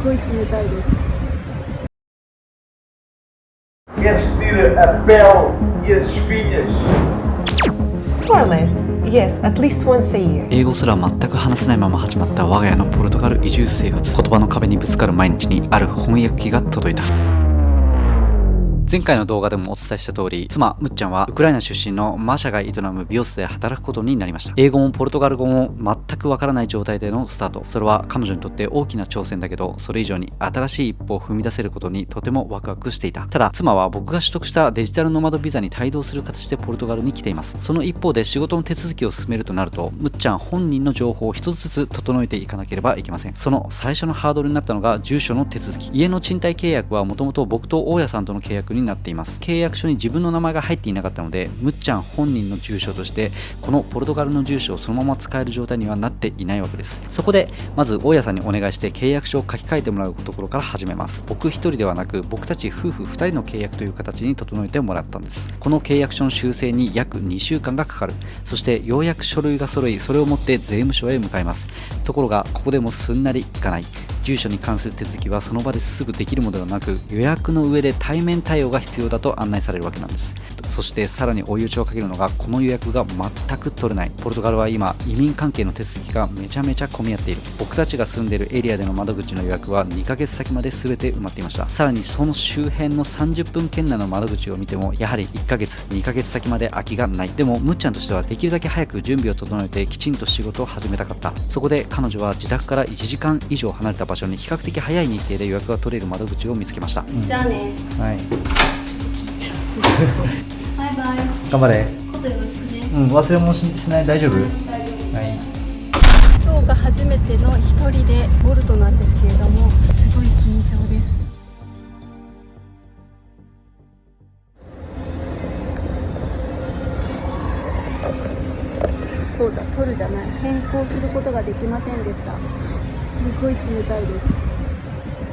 ごい冷たいです。 Queres que tire a pele e as espinhas? More or less, yes, at least once a year. 英語すら全く話せないまま始まった我が家のポルトガル移住生活。言葉の壁にぶつかる毎日にある翻訳機が届いた。前回の動画でもお伝えした通り、妻ムッちゃんはウクライナ出身のマシャが営む美容室で働くことになりました。英語もポルトガル語も全くわからない状態でのスタート。それは彼女にとって大きな挑戦だけど、それ以上に新しい一歩を踏み出せることにとてもワクワクしていた。ただ妻は僕が取得したデジタルノマドビザに帯同する形でポルトガルに来ています。その一方で仕事の手続きを進めるとなると、ムッちゃん本人の情報を一つずつ整えていかなければいけません。その最初のハードルになったのが住所の手続き。家の賃貸契約はもともと僕と大家さんとの契約になっています。契約書に自分の名前が入っていなかったので、ムッちゃん本人の住所としてこのポルトガルの住所をそのまま使える状態にはなっていないわけです。そこでまず大家さんにお願いして契約書を書き換えてもらうところから始めます。僕一人ではなく、僕たち夫婦2人の契約という形に整えてもらったんです。この契約書の修正に約2週間がかかる。そしてようやく書類が揃い、それを持って税務署へ向かいます。ところがここでもすんなりいかない。住所に関する手続きはその場ですぐできるものではなく、予約の上で対面対応が必要だと案内されるわけなんです。そしてさらに追い打ちをかけるのが、この予約が全く取れない。ポルトガルは今移民関係の手続きがめちゃめちゃ混み合っている。僕たちが住んでいるエリアでの窓口の予約は2ヶ月先まで全て埋まっていました。さらにその周辺の30分圏内の窓口を見ても、やはり1ヶ月2ヶ月先まで空きがない。でもムッちゃんとしてはできるだけ早く準備を整えてきちんと仕事を始めたかった。そこで彼女は自宅から1時間以上離れた場所に比較的早い日程で予約が取れる窓口を見つけました。じゃあね。はいバイバイ。頑張れ。ことよろしくね。忘れ物しない？大丈夫？大丈夫。はい。今日が初めての一人でボルトなんですけれども、すごい緊張です。そうだ、取るじゃない、変更することができませんでした。すごい冷たいです。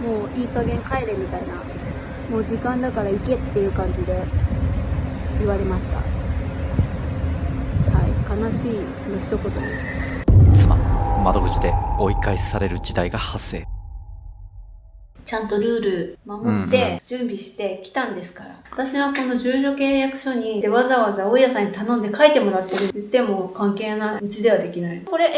もういい加減帰れみたいな、もう時間だから行けっていう感じで言われました。はい、悲しいの一言です。妻、窓口で追い返される事態が発生。ちゃんとルール守って準備してきたんですから。私はこの住所契約書にわざわざ大家さんに頼んで書いてもらってる。言っても関係ない。うちではできない。これは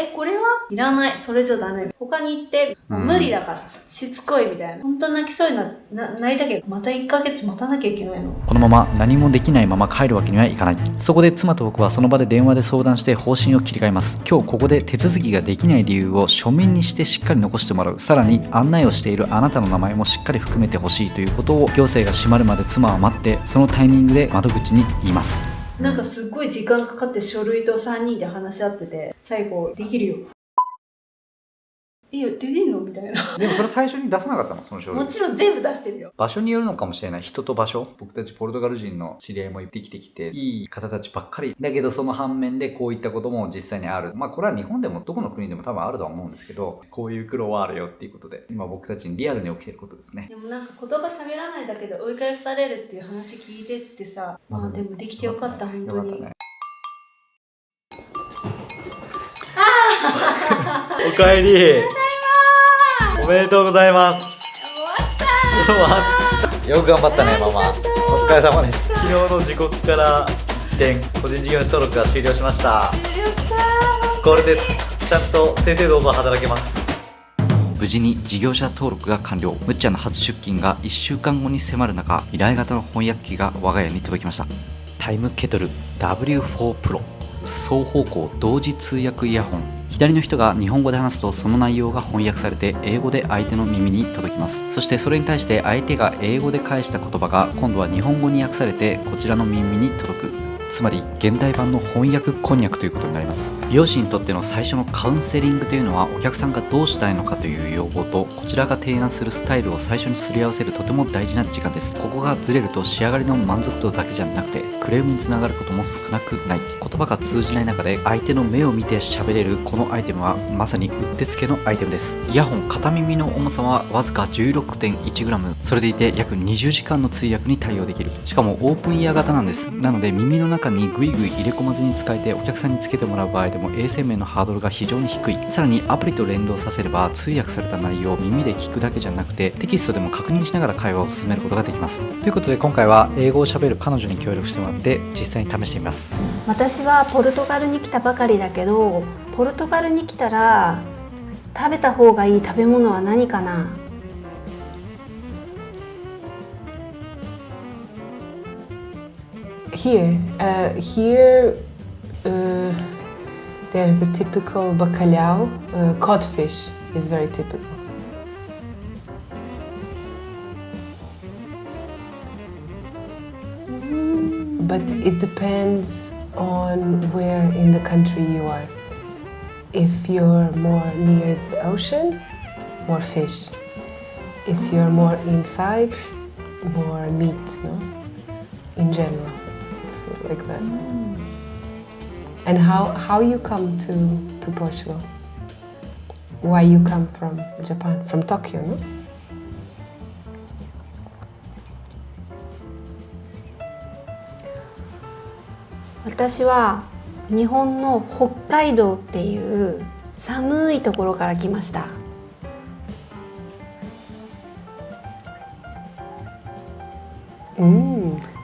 いらない。それじゃダメ。他に行って、無理だから。しつこいみたいな。本当泣きそうになりたけど、また1ヶ月待たなきゃいけないの。このまま何もできないまま帰るわけにはいかない。そこで妻と僕はその場で電話で相談して方針を切り替えます。今日ここで手続きができない理由を書面にしてしっかり残してもらう。さらに案内をしているあなたの名前もしっかり含めてほしいということを行政が閉まるまで妻は待って、そのタイミングで窓口に言います。なんかすっごい時間かかって書類と3人で話し合ってて、最後できるよ。いいよ、できんのみたいな。でもそれ最初に出さなかったの？その書類。もちろん全部出してるよ。場所によるのかもしれない。人と場所。僕たちポルトガル人の知り合いもできてきて、いい方たちばっかり。だけどその反面でこういったことも実際にある。まあこれは日本でもどこの国でも多分あるとは思うんですけど、こういう苦労はあるよっていうことで、今僕たちにリアルに起きてることですね。でもなんか言葉喋らないだけで追い返されるっていう話聞いてってさ、まあでもできてよかった、本当に。おかえり。おめでとうございます。終わった。よく頑張ったね、ママ。お疲れ様です。昨日の時刻から一転、個人事業主登録が終了しました。終了した。これです。ちゃんと正々堂々働けます。無事に事業者登録が完了。むっちゃんの初出勤が1週間後に迫る中、依頼型の翻訳機が我が家に届きました。タイムケトル W4 Pro 双方向同時通訳イヤホン。左の人が日本語で話すとその内容が翻訳されて英語で相手の耳に届きます。そしてそれに対して相手が英語で返した言葉が今度は日本語に訳されてこちらの耳に届く。つまり現代版の翻訳こんにゃくということになります。美容師にとっての最初のカウンセリングというのは、お客さんがどうしたいのかという要望とこちらが提案するスタイルを最初にすり合わせるとても大事な時間です。ここがずれると仕上がりの満足度だけじゃなくてクレームにつながることも少なくない。言葉が通じない中で相手の目を見て喋れるこのアイテムはまさにうってつけのアイテムです。イヤホン片耳の重さはわずか 16.1g、 それでいて約20時間の通訳に対応できる。しかもオープンイヤー型なんです。なので耳の中中にグイグイ入れ込まずに使えて、お客さんにつけてもらう場合でも衛生面のハードルが非常に低い。さらにアプリと連動させれば通訳された内容を耳で聞くだけじゃなくて、テキストでも確認しながら会話を進めることができます。ということで今回は英語を喋る彼女に協力してもらって実際に試してみます。私はポルトガルに来たばかりだけど、ポルトガルに来たら食べた方がいい食べ物は何かな？Here, there's the typical bacalhau. Codfish is very typical. But it depends on where in the country you are. If you're more near the ocean, more fish. If you're more inside, more meat, no? In general, it's like that. And how you come to Portugal? Why you come from Japan? From Tokyo, no? "私は日本の北海道っていう寒いところから来ました。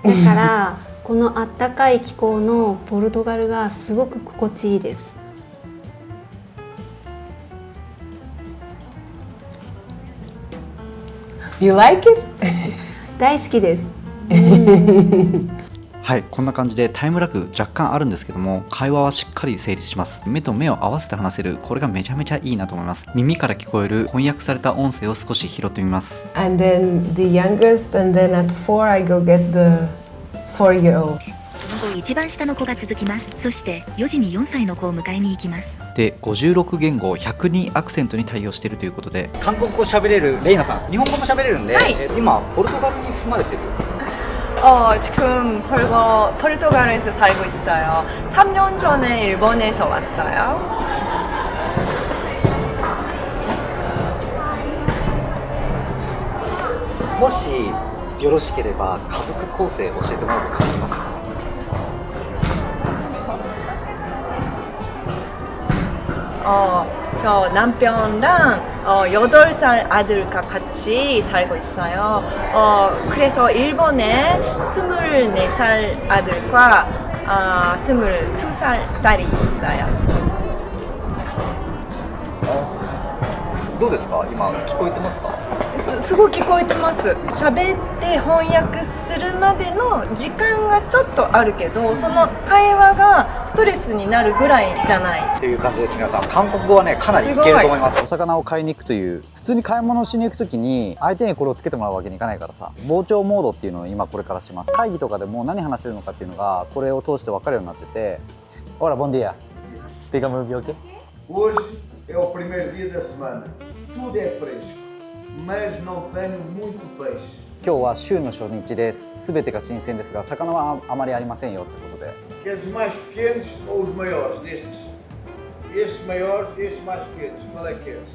だからこのあったかい気候のポルトガルがすごく心地いいです。You like it? 大好きです。はい、こんな感じでタイムラグ若干あるんですけども、会話はしっかり成立します。目と目を合わせて話せる、これがめちゃめちゃいいなと思います。耳から聞こえる翻訳された音声を少し拾ってみます。 And then the youngest, and then at 4 I go get the 4-year-old. その後一番下の子が続きます。そして4時に4歳の子を迎えに行きます。で、56言語102アクセントに対応しているということで、韓国語喋れるレイナさん、日本語も喋れるんで、今ポルトガルに住まれてる？지금 포르투갈에서 살고 있어요. 3년 전에 일본에서 왔어요. もしよろしければ家族構成教えてもらうことできますか？저 남편랑 8살 아들과 같이 살고 있어요. 그래서 일본에 24살 아들과 22살 딸이 있어요. どうですか？今聞こえてますか？すごい聞こえてます。喋って翻訳するまでの時間がちょっとあるけど、その会話がストレスになるぐらいじゃないっていう感じです。皆さん、韓国語はねかなりいけると思います。お魚を買いに行くという、普通に買い物をしに行くときに相手にこれをつけてもらうわけにいかないからさ、傍聴モードっていうのを今これからします。会議とかでも何話してるのかっていうのがこれを通して分かるようになってて、ほらボンディアてかムービーオッケー。 Hoje é o primeiro dia da semana. Tudo é fresco, mas não tenho muito peixe. 今日は週の初日です。すべてが新鮮ですが、魚はあまりありませんよってことで。 Queres os mais pequenos ou os maiores destes? Estes maiores, estes mais pequenos. Qual é que queres?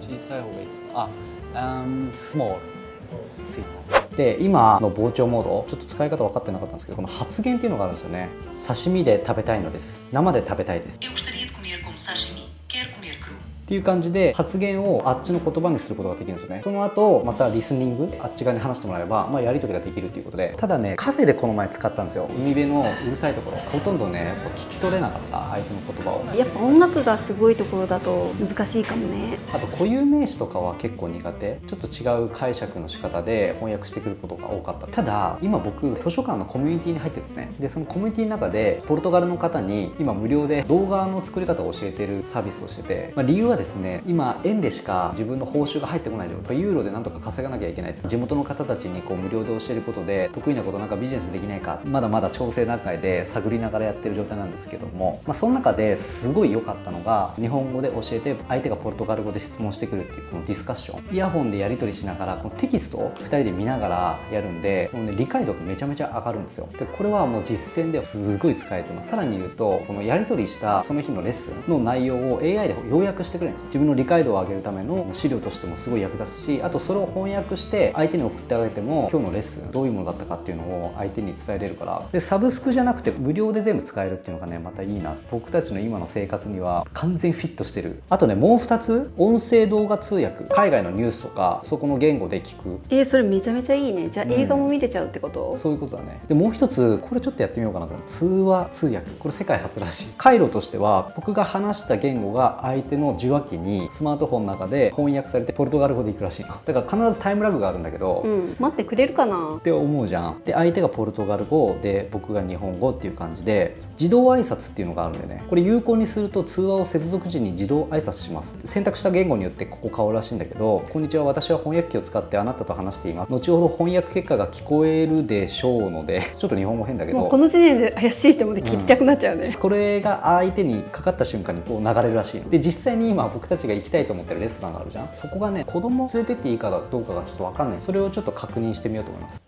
小さい方がいいですか？スモール。で、今の膨張モードちょっと使い方分かってなかったんですけど、この発言っていうのがあるんですよね。刺身で食べたいのです。生で食べたいです。っていう感じで発言をあっちの言葉にすることができるんですよね。その後またリスニング、あっち側に話してもらえば、やり取りができるっていうことで、ただね、カフェでこの前使ったんですよ。海辺のうるさいところ、ほとんどね聞き取れなかった、相手の言葉を。やっぱ音楽がすごいところだと難しいかもね。あと固有名詞とかは結構苦手。ちょっと違う解釈の仕方で翻訳してくることが多かった。ただ今僕図書館のコミュニティに入ってるんですね。でそのコミュニティの中でポルトガルの方に今無料で動画の作り方を教えてるサービスをしてて、理由はですね、今円でしか自分の報酬が入ってこない状態、ユーロでなんとか稼がなきゃいけない。地元の方たちにこう無料で教えることで得意なことなんかビジネスできないか、まだまだ調整段階で探りながらやってる状態なんですけども、その中ですごい良かったのが、日本語で教えて相手がポルトガル語で質問してくるっていうこのディスカッション、イヤホンでやり取りしながらこのテキストを2人で見ながらやるんで、もうね、理解度がめちゃめちゃ上がるんですよ。でこれはもう実践ではすごい使えてます。さらに言うと、このやり取りしたその日のレッスンの内容を AI で要約してくれるんですね、自分の理解度を上げるための資料としてもすごい役立つし、あとそれを翻訳して相手に送ってあげても今日のレッスンどういうものだったかっていうのを相手に伝えれるから、でサブスクじゃなくて無料で全部使えるっていうのがねまたいいな。僕たちの今の生活には完全フィットしてる。あとね、もう2つ、音声動画通訳、海外のニュースとかそこの言語で聞く。それめちゃめちゃいいね。じゃあ映画も見れちゃうってこと？そういうことだね。でもう一つ、これちょっとやってみようかなと思う。通話通訳、これ世界初らしい。回路としては僕が話した言語が相手の受話器にスマートフォンの中で翻訳されてポルトガル語でいくらしいの。だから必ずタイムラグがあるんだけど、待ってくれるかなって思うじゃん。で相手がポルトガル語で僕が日本語っていう感じで自動挨拶っていうのがあるんでね、これ有効にすると通話を接続時に自動挨拶します。選択した言語によってここ変わるらしいんだけど、こんにちは、私は翻訳機を使ってあなたと話しています。後ほど翻訳結果が聞こえるでしょうので、ちょっと日本語変だけど、もうこの時点で怪しい人まで聞きたくなっちゃうね。これが相手にかかった瞬間にこう流れるらしいので、実際に今僕たちが行きたいと思ってるレストランがあるじゃん。そこがね、子供を連れてっていいかどうかがちょっと分かんない。それをちょっと確認してみようと思います。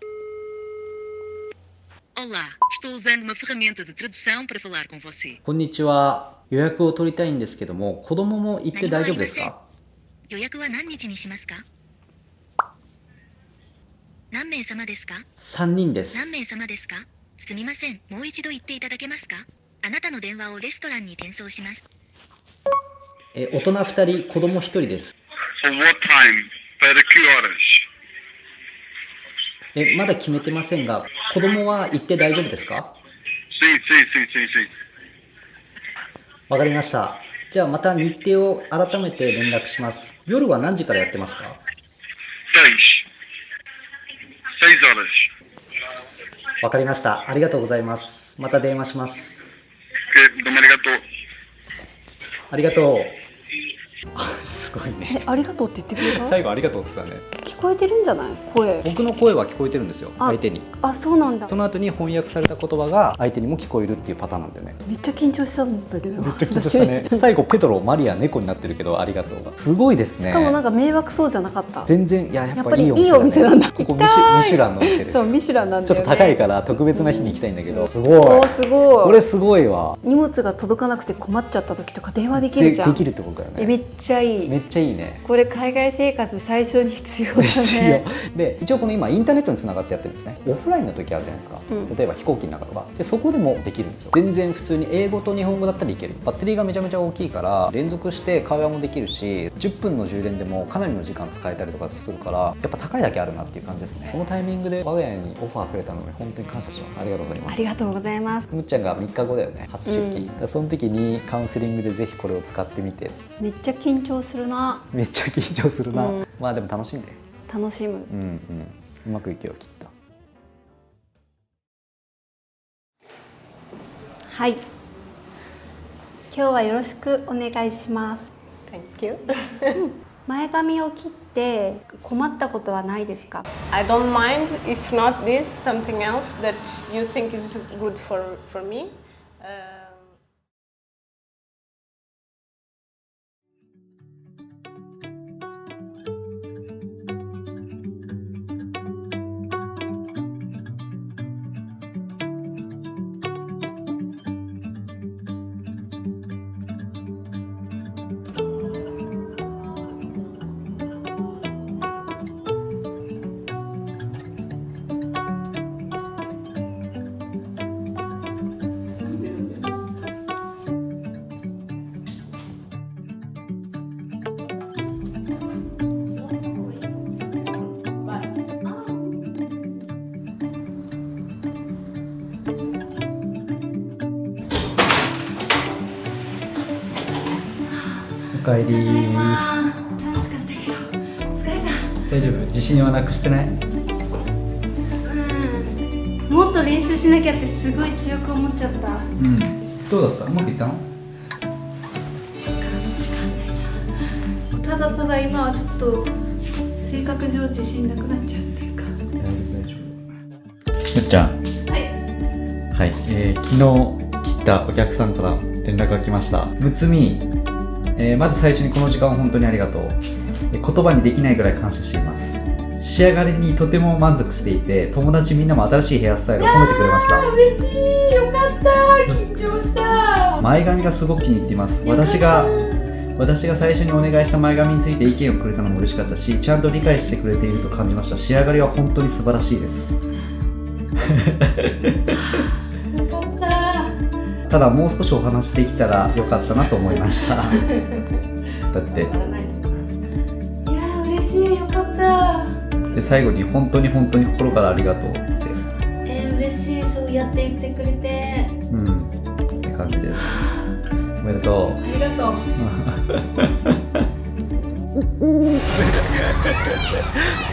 Olá, estou usando uma ferramenta de tradução para falar com você. こんにちは。予約を取りたいんですけども、子供も行って大丈夫ですか？予約は何日にしますか？何名様ですか？3人です。何名様ですか？すみません、もう一度言っていただけますか？あなたの電話をレストランに転送します。大人2人、子供1人です。For what time? Para que horas? まだ決めてませんが、子供は行って大丈夫ですか？ Sim, sim, sim, sim, sim. わかりました。じゃあまた日程を改めて連絡します。夜は何時からやってますか？ 6 horas. わかりました。ありがとうございます。また電話します。どうもありがとう。ありがとう。すごいね。ありがとうって言ってくれた？最後ありがとうって言ってたね。聞こえてるんじゃない？声。僕の声は聞こえてるんですよ、相手に。そうなんだ。その後に翻訳された言葉が相手にも聞こえるっていうパターンなんだよね。めっちゃ緊張したんだけど。めっちゃ緊張したね。最後ペトロ、マリア、猫になってるけどありがとうがすごいですね。しかもなんか迷惑そうじゃなかった。全然。やっぱりいいお店なんだ。ここミシュランのお店です。そう、ミシュランなんだよね。ちょっと高いから特別な日に行きたいんだけど、すごい。すごい。これすごいわ。荷物が届かなくて困っちゃった時とか電話できるじゃん。できるってことだよね。めっちゃいい。めっちゃいいね。これ海外生活最初に必要だね。必要で、一応この今インターネットにつながってやってるんですね。オフラインの時あるじゃないですか、例えば飛行機の中とかで、そこでもできるんですよ。全然普通に英語と日本語だったらいける。バッテリーがめちゃめちゃ大きいから連続して会話もできるし、10分の充電でもかなりの時間使えたりとかするから、やっぱ高いだけあるなっていう感じですね。このタイミングで我が家にオファーくれたので本当に感謝します。ありがとうございます。ありがとうございます。むっちゃんが3日後だよね、初出勤、その時にカウンセリングでぜひこれを使ってみて。めっちゃ緊張するな。めっちゃ緊張するな、まあでも楽しんで。楽しむ。うまくいけよきっと。はい、今日はよろしくお願いします。 Thank you. 前髪を切って困ったことはないですか？ I don't mind if not this, something else that you think is good for me. おかえり。楽しかったけど疲れた。大丈夫？自信はなくしてない？もっと練習しなきゃってすごい強く思っちゃった。どうだった？うまくいったの？ただただ今はちょっと性格上自信なくなっちゃってるか。大丈夫。むっちゃん。はい。昨日来たお客さんから連絡が来ました。むつみ、まず最初にこの時間を本当にありがとう。言葉にできないぐらい感謝しています。仕上がりにとても満足していて、友達みんなも新しいヘアスタイルを褒めてくれました。嬉しい、よかった、緊張した。前髪がすごく気に入っています。私が私が最初にお願いした前髪について意見をくれたのも嬉しかったし、ちゃんと理解してくれていると感じました。仕上がりは本当に素晴らしいです。よかった。ただもう少しお話できたらよかったなと思いましただっていやー嬉しい、よかった。で最後に本当に心からありがとうって嬉しい、そうやって言ってくれて。って感じです。おめでとう。ありがとう。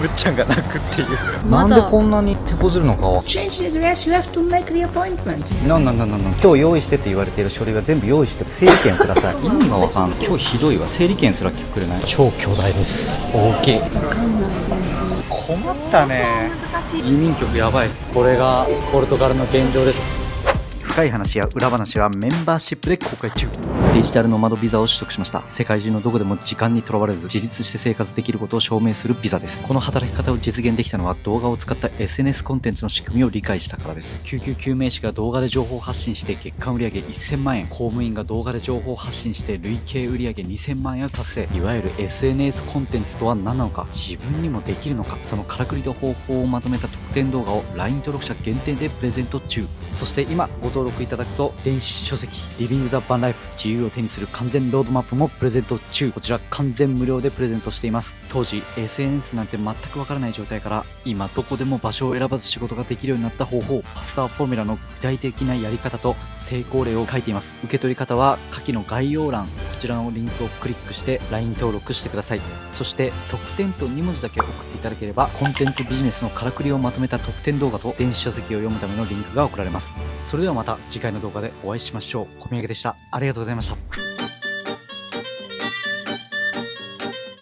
むっちゃんが泣くっていう。まだなんでこんなに手こずるのかを。Change the address. You have to make the appointment. 今日用意してって言われている書類は全部用意して整理券ください。意味がわかん。今日ひどいわ。整理券すらくれない。超巨大です。大きい。わかんない、全然。困ったね。移民局やばいです。これがポルトガルの現状です。深い話や裏話はメンバーシップで公開中。デジタルノマドビザを取得しました。世界中のどこでも時間にとらわれず自立して生活できることを証明するビザです。この働き方を実現できたのは動画を使った SNS コンテンツの仕組みを理解したからです。救急救命士が動画で情報発信して月間売上1000万円、公務員が動画で情報発信して累計売上2000万円を達成。いわゆる SNS コンテンツとは何なのか、自分にもできるのか、そのからくりと方法をまとめた特典動画を LINE 登録者限定でプレゼント中。そして今ご登録いただくと電子書籍リビングザバンライフ、自由を手にする完全ロードマップもプレゼント中。こちら完全無料でプレゼントしています。当時 SNS なんて全くわからない状態から今どこでも場所を選ばず仕事ができるようになった方法、パスターフォーミュラの具体的なやり方と成功例を書いています。受け取り方は下記の概要欄、こちらのリンクをクリックして LINE 登録してください。そして特典と2文字だけ送っていただければコンテンツビジネスのからくりをまとめた特典動画と電子書籍を読むためのリンクが送られます。それではまた次回の動画でお会いしましょう。小宮山でした。ありがとうございました。